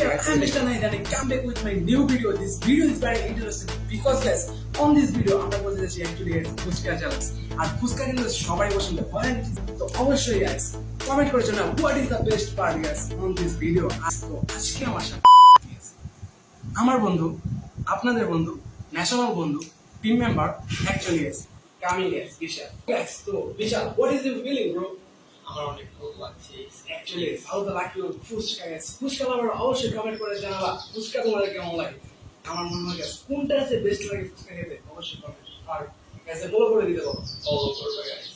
there, I'm Mr. Naid and I come back with my new video. This video is very interesting because guys, on this video আমরা বলতে যাচ্ছি actually fuchka challenge আর ফুচকা কিন্তু সবাই পছন্দ করেন তো অবশ্যই guys কমেন্ট করে জানাও what is the best part guys on this video আজকে আমার সাথে আমার বন্ধু আপনাদের বন্ধু ন্যাশনাল বন্ধু team member actually guys coming guys বিশাল guys তো বিশাল what is your feeling bro আমার অনেক ভালো লাগছে actually ভালো তো লাগলো ফুচকা guys ফুচকা আমরা অবশ্যই কমেন্ট করে জানাবা ফুচকা তোমাদের কেমন লাগে আমার মনে হয় guys কোনটা আছে বেস্ট লাগে ফুচকা খেতে অবশ্যই কমেন্ট আর guys ফলো করে দিতে বলো ফলো করবে গাইস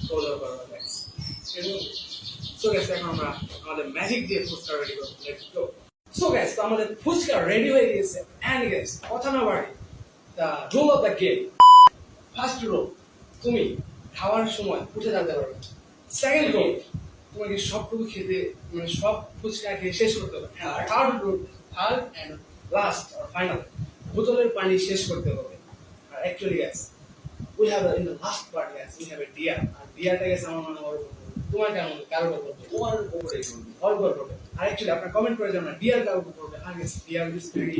ফলো করবে guys সো guys এখন আমরা আমাদের ম্যাজিক দিয়ে ফুচকা রেডি করব লেটস গো সো guys তো আমাদের ফুচকা রেডি হয়ে গেছে এন্ড guys কথা না বাড়ি the rule of the game first rule তুমি খাওয়ার সময় উঠে দাঁড়াতে পারবে সেকেন্ড রুল তোমাকে সবটুকু খেতে মানে সব ফুচকা খেয়ে শেষ করতে হবে আর third rule third and last আর ফাইনাল বোতলের পানি শেষ করতে হবে আর actually guys we have in the last part guys we have a dare আর ডিয়ারটা গেছে আমার মনে হয় তোমার কেমন কারো উপর তোমার উপরে অল করবে আর অ্যাকচুয়ালি আপনারা কমেন্ট করে জানান ডিয়ার কারো উপর করবে আর guess dare is very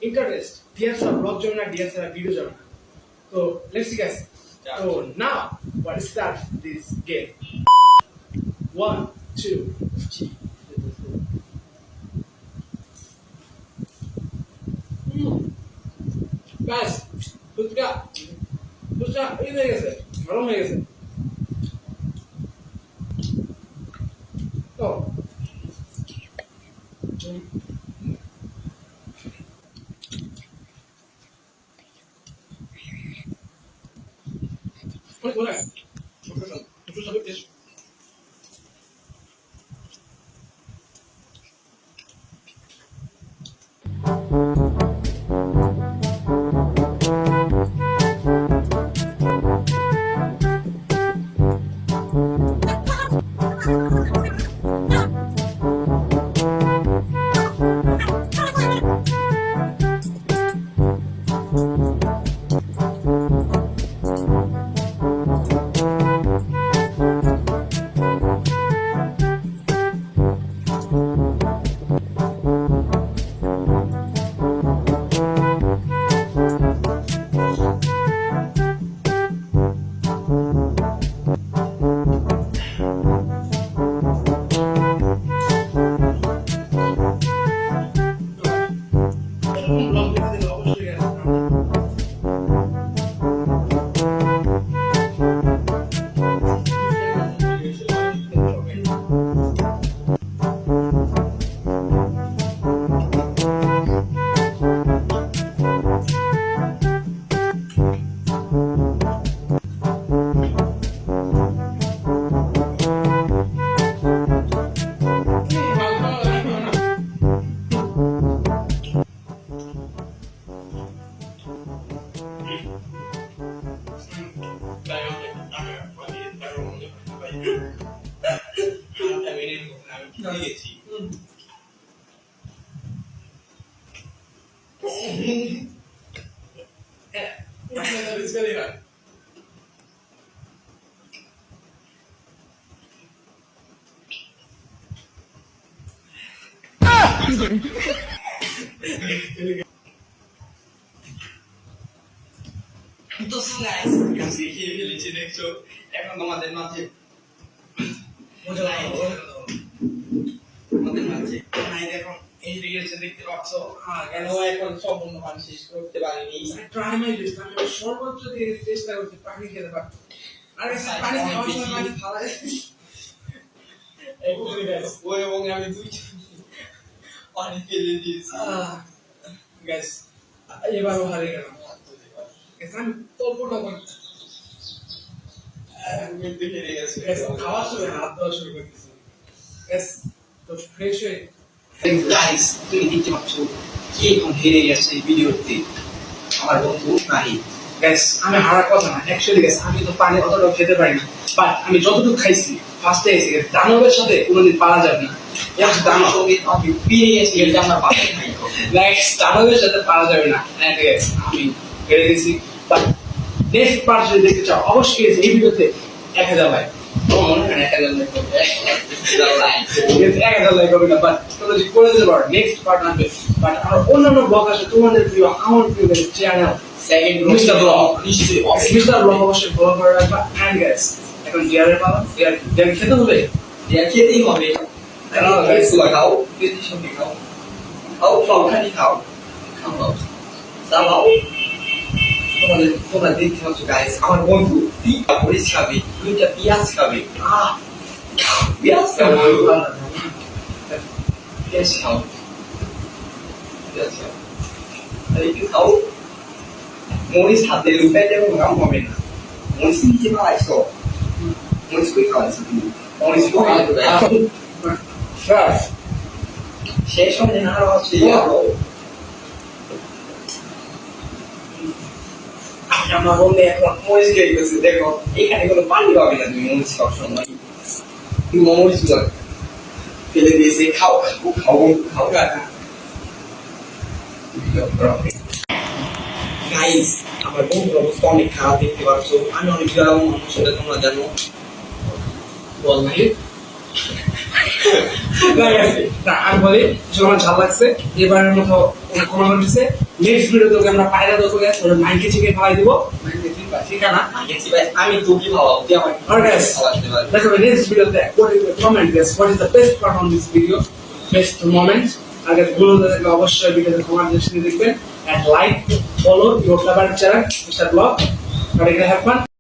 interest dare সব ব্লগ যাবে না ডিয়ার ছাড়া ভিডিও যাবে না তো let's see guys so now what is start this game 1 2 3 guys fuchka এই হয়ে গেছে গরম হয়ে গেছে তো Hola. Nosotros sabemos que es. It's very hard. তো গাইস কাছে খেয়ে ফেলেছি দেখছো এখন তোমাদের মাঝে মজা নাই আমাদের মাঝে নাই দেখো এই রিয়েছে দেখতে পাচ্ছ আর কেন এখন সম্পূর্ণ পানি শেষ করতে পারিনি ট্রাই মাই বেস্ট আমি সর্বোচ্চ দিয়ে চেষ্টা করছি পানি খেতে পারতে আরে পানি খাওয়ার সময় পানি ফালাই একটু গাইস ওই এবং আমি দুই পানি ফেলে দিয়েছি গাইস এবারও হারে গেলাম গাইস আমি তল্পটা করি আমি দেখে গেছি খাওয়ার সময় হাত ধোয়া শুরু করে দিয়েছি গাইস তো ফ্রেশ হয়ে গাইস তুমি দেখতে পাচ্ছ কি এখন হেরে গেছে এই ভিডিওতে আমার বন্ধু নাহি গাইস আমি হারার কথা না অ্যাকচুয়ালি গাইস আমি তো পানি অতটা খেতে পারি না বাট আমি যতটুকু খাইছি ফার্স্টে এসে দানবের সাথে কোনোদিন পারা যাবে না এক দাম সঙ্গে আমি পেয়ে গেছি এটা আমার পাশে নাই গাইস দানবের সাথে পারা যাবে না এন্ড গাইস আমি হেরে গেছি বাট নেক্সট পার্ট যদি দেখতে চাও অবশ্যই এই ভিডিওতে 1000 লাইক মনে হয় না একটা গেলে করবে এক লাইক হবে না বাট তোমরা যদি করে দিতে পারো নেক্সট পার্ট আসবে বাট আমার অন্যান্য ব্লগ আছে তোমাদের প্রিয় আমার প্রিয় চ্যানেল সেকেন্ড মিস্টার ব্লগ নিশ্চয়ই মিস্টার ব্লগ অবশ্যই ফলো করে রাখবা এন্ড গাইস এখন ডিয়ারের পালা ডিয়ার খেতে হবে ডিয়ার খেতেই হবে খাও খেতে সঙ্গে খাও খাও সবখানি খাও খাও খাও তোমরা দেখতে পাচ্ছ গাইস আমার বন্ধু 3টা মরিচ খাবে 2টা পেঁয়াজ খাবে পেঁয়াজ খাবে পেঁয়াজ খাও পেঁয়াজ খাও আর একটু খাও মরিচ হাতে লুকাই দেবো কাম হবে না মরিচ নিচে পালাইছো মরিচ কই খাওয়াইছো তুমি মরিচ শেষ হবে না আরো আছে আমার বন্ধু এখন মরিচ খেয়ে গেছে দেখো এখানে কোনো পানি পাবে না তুমি মরিচ খাওয়ার সময় তুমি মরিচ গুলো ফেলে দিয়েছে খাও খাও খাও গাইস আমার বন্ধুর অবস্থা অনেক খারাপ দেখতে পাচ্ছ আমি অনেক গরম মানুষ সেটা তোমরা জানো বল ভাই না আমি বলি যখন ঝাল লাগছে এবারের মতো অনেক কমা দিচ্ছে নেক্সট ভিডিওতে আমরা পায়রা দোকান গেছে ওরা 9 কেজি খাওয়াই দিব ঠিকানা আমি তোকে খাওয়াবো তুই আমাকে খাওয়াতে পারবি দেখো নেক্সট ভিডিওতে comment guys what is the best part on this video best moment আর গাইস গুলো দেখলে অবশ্যই ভিডিওতে কমেন্ট সেকশনে দেখবেন and like follow your favourite channel mister blog আর এখানে হ্যাভ ফান